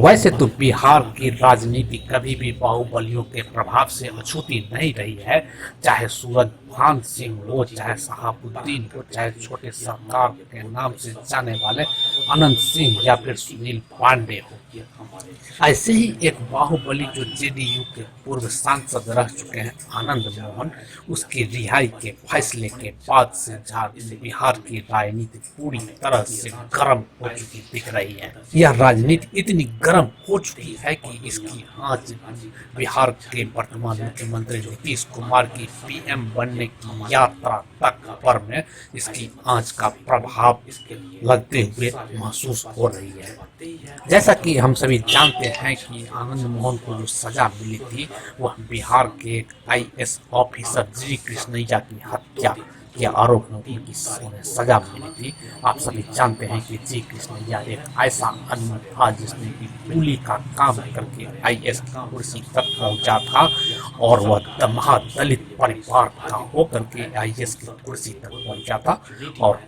वैसे तो बिहार की राजनीति कभी भी बाहुबलियों के प्रभाव से अछूती नहीं रही है। चाहे सूरज भान सिंह हो, चाहे शहाबुद्दीन हो, चाहे छोटे सरकार के नाम से जाने वाले अनंत सिंह या फिर सुनील पांडे हो। ऐसे ही एक बाहुबली जो जेडीयू के पूर्व सांसद रह चुके हैं आनंद मोहन, उसकी रिहाई के फैसले के बाद से बिहार की राजनीति पूरी तरह से गर्म हो चुकी दिख रही है। यह राजनीति इतनी गर्म हो चुकी है कि इसकी आंच बिहार के वर्तमान मुख्यमंत्री नीतीश कुमार की पीएम बनने की यात्रा तक पर में इसकी आंच का प्रभाव लगते हुए महसूस हो रही है। जैसा कि हम सभी जानते हैं कि आनंद मोहन को जो सजा मिली थी वह बिहार के एक आईएएस ऑफिसर जी कृष्णैया की हत्या के आरोप में उनकी उन्हें सजा मिली थी। आप सभी जानते हैं कि जी कृष्णैया एक ऐसा आदमी था जिसने कि पुली का काम करके आईएएस की कुर्सी तक पहुंचा था और वह महादलित परिवार का होकर के आईएएस की कुर्सी तक पहुंचा था और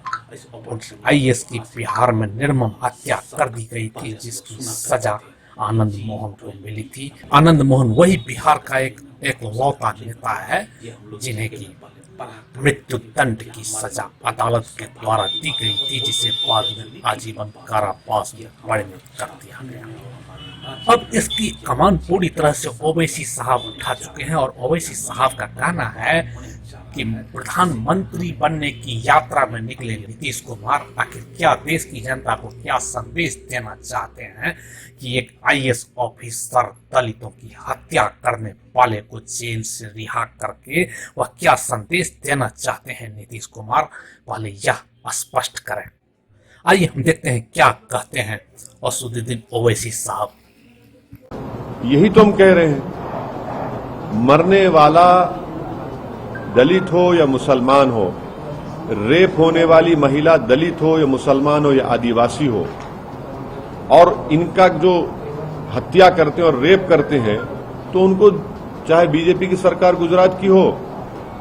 आईएएस की बिहार में निर्मम हत्या कर दी गई थी जिसकी सजा आनंद मोहन को मिली थी। आनंद मोहन वही बिहार का एक लौता नेता है जिन्हें की मृत्यु दंड की सजा अदालत के द्वारा दी गई थी, जिसे बाद में आजीवन कारावास में परिणत कर दिया गया। अब इसकी कमान पूरी तरह से ओवैसी साहब उठा चुके हैं और ओवैसी साहब का कहना है कि प्रधानमंत्री बनने की यात्रा में निकले नीतीश कुमार आखिर क्या देश की जनता को क्या संदेश देना चाहते हैं कि एक आईएएस ऑफिसर दलितों की हत्या करने वाले को जेल से रिहा करके वह क्या संदेश देना चाहते हैं नीतीश कुमार, पहले यह स्पष्ट करें। आइए हम देखते हैं क्या कहते हैं असदुद्दीन ओवैसी साहब। यही तो हम कह रहे हैं, मरने वाला दलित हो या मुसलमान हो, रेप होने वाली महिला दलित हो या मुसलमान हो या आदिवासी हो, और इनका जो हत्या करते हैं और रेप करते हैं तो उनको चाहे बीजेपी की सरकार गुजरात की हो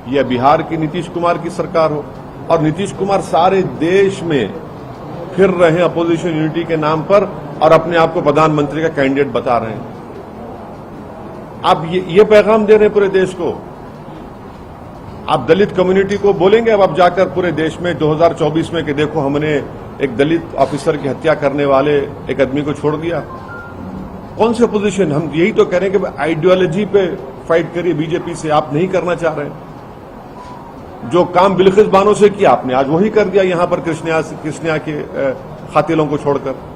या बिहार की नीतीश कुमार की सरकार हो, और नीतीश कुमार सारे देश में फिर रहे हैं अपोजिशन यूनिटी के नाम पर और अपने आप को प्रधानमंत्री का कैंडिडेट बता रहे हैं। आप ये पैगाम दे रहे हैं पूरे देश को। आप दलित कम्युनिटी को बोलेंगे अब आप जाकर पूरे देश में 2024 में कि देखो हमने एक दलित ऑफिसर की हत्या करने वाले एक आदमी को छोड़ दिया। कौन सी अपोजिशन? हम यही तो कह रहे हैं कि आइडियोलॉजी पे फाइट करिए बीजेपी से, आप नहीं करना चाह रहे। जो काम बिल्किस बानो से किया आपने आज वही कर दिया यहां पर कृष्णिया के कातिलों को छोड़कर।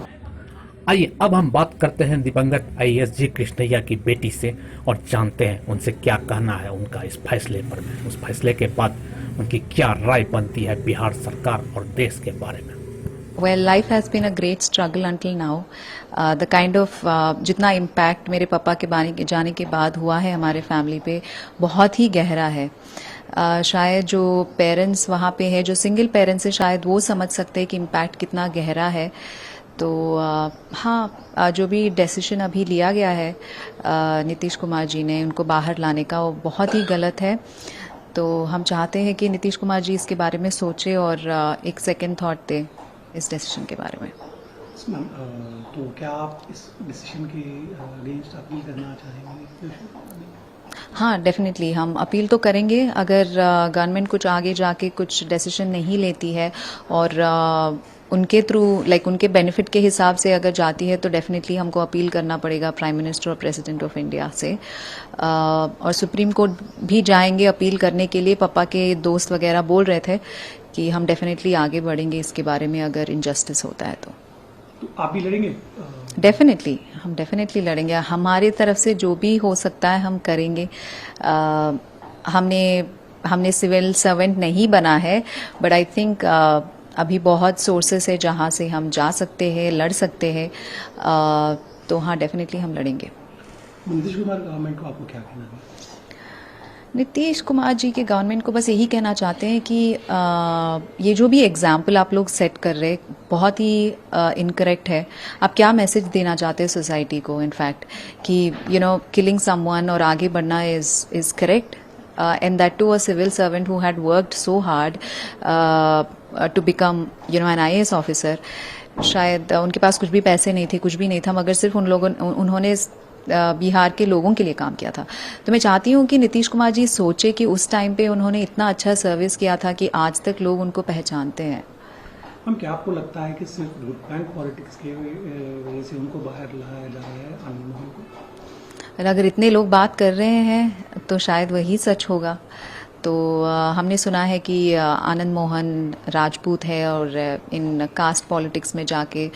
आइए अब हम बात करते हैं दिवंगत आईएएस जी कृष्णैया की बेटी से और जानते हैं उनसे क्या कहना है उनका इस फैसले पर। उस फैसले के बाद उनकी क्या राय बनती है बिहार सरकार और देश के बारे में। Well, life has been a great struggle until now. The kind of जितना इम्पैक्ट मेरे पापा के जाने के बाद हुआ है हमारे फैमिली पे बहुत ही गहरा है। शायद जो पेरेंट्स वहाँ पे है, जो सिंगल पेरेंट्स है, शायद वो समझ सकते हैं कि इम्पैक्ट कितना गहरा है। तो हाँ, जो भी डिसीजन अभी लिया गया है नीतीश कुमार जी ने उनको बाहर लाने का, वो बहुत ही गलत है। तो हम चाहते हैं कि नीतीश कुमार जी इसके बारे में सोचे और एक सेकंड थॉट दे इस डिसीजन के बारे में। तो क्या आप इस डिसीजन के अगेंस्ट अपील करना चाहेंगे? हाँ, डेफिनेटली हम अपील तो करेंगे। अगर गवर्नमेंट कुछ आगे जाके कुछ डिसीजन नहीं लेती है और उनके थ्रू उनके बेनिफिट के हिसाब से अगर जाती है तो डेफिनेटली हमको अपील करना पड़ेगा प्राइम मिनिस्टर और प्रेसिडेंट ऑफ इंडिया से। और सुप्रीम कोर्ट भी जाएंगे अपील करने के लिए। पापा के दोस्त वगैरह बोल रहे थे कि हम डेफिनेटली आगे बढ़ेंगे इसके बारे में अगर इनजस्टिस होता है तो आप भी लड़ेंगे? डेफिनेटली, हम डेफिनेटली लड़ेंगे। हमारी तरफ से जो भी हो सकता है हम करेंगे। हमने सिविल सर्वेंट नहीं बना है, बट आई थिंक अभी बहुत सोर्सेस है जहाँ से हम जा सकते हैं, लड़ सकते हैं। तो हाँ, डेफिनेटली हम लड़ेंगे। नीतीश कुमार गवर्नमेंट को आपको क्या कहना है? नीतीश कुमार जी के गवर्नमेंट को बस यही कहना चाहते हैं कि ये जो भी एग्जाम्पल आप लोग सेट कर रहे बहुत ही इनकरेक्ट है। आप क्या मैसेज देना चाहते हैं सोसाइटी को इनफैक्ट कि किलिंग समवन और आगे बढ़ना is correct, and that too a civil servant who had worked so hard to become an IAS officer. शायद उनके पास कुछ भी पैसे नहीं थे, कुछ भी नहीं था, मगर सिर्फ उन्होंने बिहार के लोगों के लिए काम किया था। तो मैं चाहती हूँ कि नीतीश कुमार जी सोचे कि उस टाइम पे उन्होंने इतना अच्छा सर्विस किया था कि आज तक लोग उनको पहचानते हैं। हम क्या आपको लगता है कि सिर्फ वोट बैंक पॉलिटिक्स के वजह से उनको बाहर लाया जा रहा है आनंद मोहन को? और अगर इतने लोग बात कर रहे हैं तो शायद वही सच होगा। तो हमने सुना है कि आनंद मोहन राजपूत है और इन कास्ट पॉलिटिक्स में जाके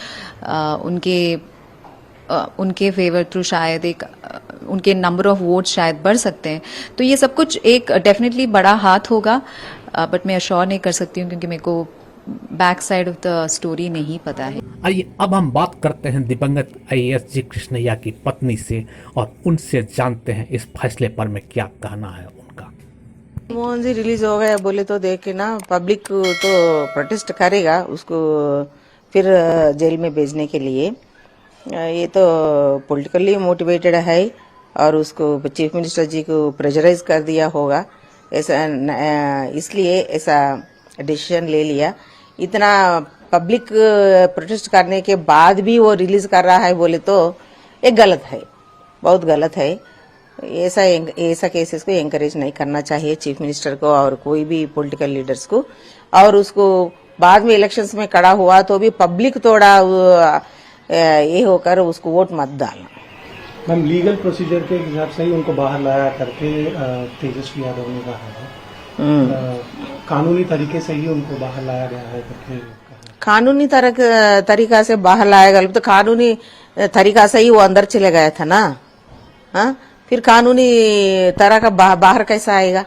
उनके फेवर थ्रू शायद उनके नंबर ऑफ वोट शायद बढ़ सकते हैं। तो ये सब कुछ एक डेफिनेटली बड़ा हाथ होगा, बट मैं अश्योर नहीं कर सकती हूँ क्योंकि मेरे को back side of the story नहीं पता है। आइए अब हम बात करते हैं दिवंगत IAS जी कृष्णैया की पत्नी से और उनसे जानते हैं इस फैसले पर में क्या कहना है उनका। मोहन जी रिलीज हो गया बोले तो देख के ना पब्लिक तो प्रोटेस्ट करेगा उसको फिर जेल में भेजने के लिए। ये तो पॉलिटिकली मोटिवेटेड है और उसको चीफ मिनिस्टर जी को प्रेशराइज कर दिया होगा, ऐसा इसलिए ऐसा डिसीजन ले लिया। इतना पब्लिक प्रोटेस्ट करने के बाद भी वो रिलीज कर रहा है बोले तो ये गलत है, बहुत गलत है। ऐसा केसेस को एंकरेज नहीं करना चाहिए चीफ मिनिस्टर को और कोई भी पॉलिटिकल लीडर्स को। और उसको बाद में इलेक्शंस में खड़ा हुआ तो भी पब्लिक थोड़ा ये होकर उसको वोट मत डालना। मैम लीगल प्रोसीजर के हिसाब से ही उनको बाहर लाया करके तेजस्वी यादव ने कहा है, कानूनी तरीके से ही उनको बाहर लाया गया है करके। कानूनी तरीका से बाहर लाया गया तो कानूनी तरीका से ही वो अंदर चले गया था ना। हाँ, फिर कानूनी तरह का बाहर कैसा आएगा?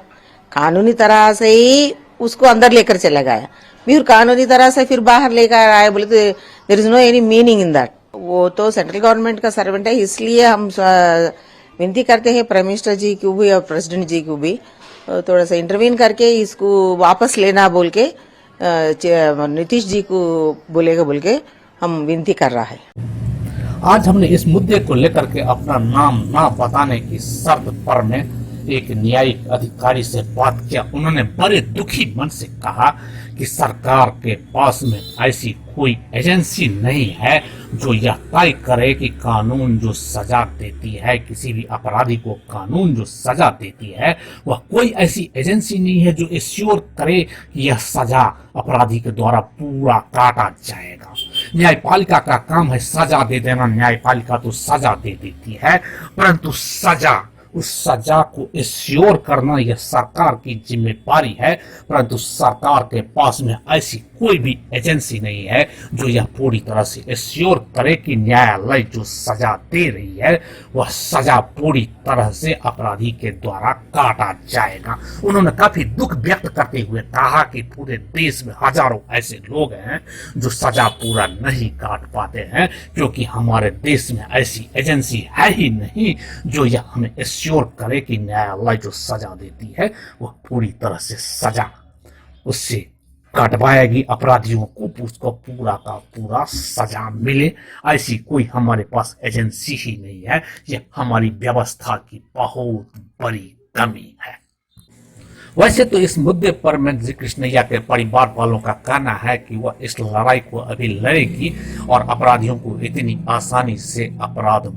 कानूनी तरह से ही उसको अंदर लेकर चला गया, फिर कानूनी तरह से फिर बाहर लेकर आए बोले तो there is no any meaning in that. वो तो सेंट्रल गवर्नमेंट का सर्वेंट है, इसलिए हम विनती करते हैं प्राइम मिनिस्टर जी को भी और प्रेसिडेंट जी को भी थोड़ा सा इंटरवीन करके इसको वापस लेना बोल के नीतीश जी को बोलेगा बोल के हम विनती कर रहा है। आज हमने इस मुद्दे को लेकर के अपना नाम ना बताने की शर्त पर में एक न्यायिक अधिकारी से बात किया। उन्होंने बड़े दुखी मन से कहा कि सरकार के पास में ऐसी कोई एजेंसी नहीं है जो यह तय करे कि कानून जो सजा देती है, किसी भी अपराधी को कानून जो सजा देती है, वह कोई ऐसी एजेंसी नहीं है जो एश्योर करे कि यह सजा अपराधी के द्वारा पूरा काटा जाएगा। न्यायपालिका का काम है सजा दे देना, न्यायपालिका तो सजा दे देती है, परंतु उस सजा को एश्योर करना यह सरकार की जिम्मेदारी है। परंतु सरकार के पास में ऐसी कोई भी एजेंसी नहीं है जो यह पूरी तरह से एश्योर करे कि न्यायालय जो सजा दे रही है वह सजा पूरी तरह से अपराधी के द्वारा काटा जाएगा। उन्होंने काफी दुख व्यक्त करते हुए कहा कि पूरे देश में हजारों ऐसे लोग हैं जो सजा पूरा नहीं काट पाते हैं, क्योंकि हमारे देश में ऐसी एजेंसी है ही नहीं जो यह हमें एश्योर करे कि न्यायालय जो सजा देती है वह पूरी तरह से सजा उससे कटवाएगी, अपराधियों को उसको पूरा का पूरा सजा मिले। ऐसी कोई हमारे पास एजेंसी ही नहीं है। यह हमारी व्यवस्था की बहुत बड़ी कमी है। वैसे तो इस मुद्दे पर में कृष्णैया के परिवार वालों का कहना है कि वह इस लड़ाई को अभी लड़ेगी और अपराधियों को इतनी आसानी से अपराध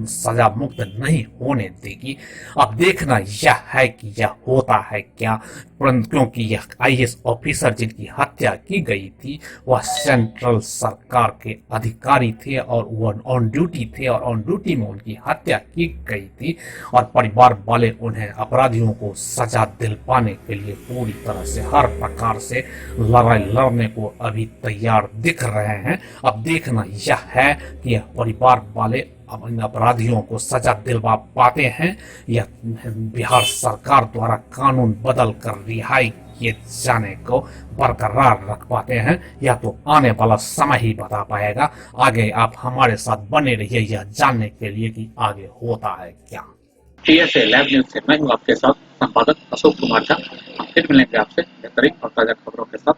सजा मुक्त नहीं होने देगी। अब देखना यह है कि यह होता है क्या, क्योंकि यह IAS ऑफिसर जिनकी हत्या की गई थी वह सेंट्रल सरकार के अधिकारी थे और वह ऑन ड्यूटी थे और ऑन ड्यूटी में उनकी हत्या की गई थी और परिवार वाले उन्हें अपराधियों को सजा दिलवाने के लिए पूरी तरह से हर प्रकार से लड़ाई लड़ने को अभी तैयार दिख रहे हैं। अब देखना यह है कि यह परिवार वाले अपराधियों को सजा दिलवा पाते हैं या बिहार सरकार द्वारा कानून बदल कर रिहाई किए जाने को बरकरार रख पाते हैं, या तो आने वाला समय ही बता पाएगा। आगे आप हमारे साथ बने रहिए यह जानने के लिए कि आगे होता है क्या। TSA लैब न्यूज से मैं हूँ आपके साथ संपादक अशोक कुमार झा। हम फिर मिलेंगे आपसे बेहतरीन और ताजा खबरों के साथ।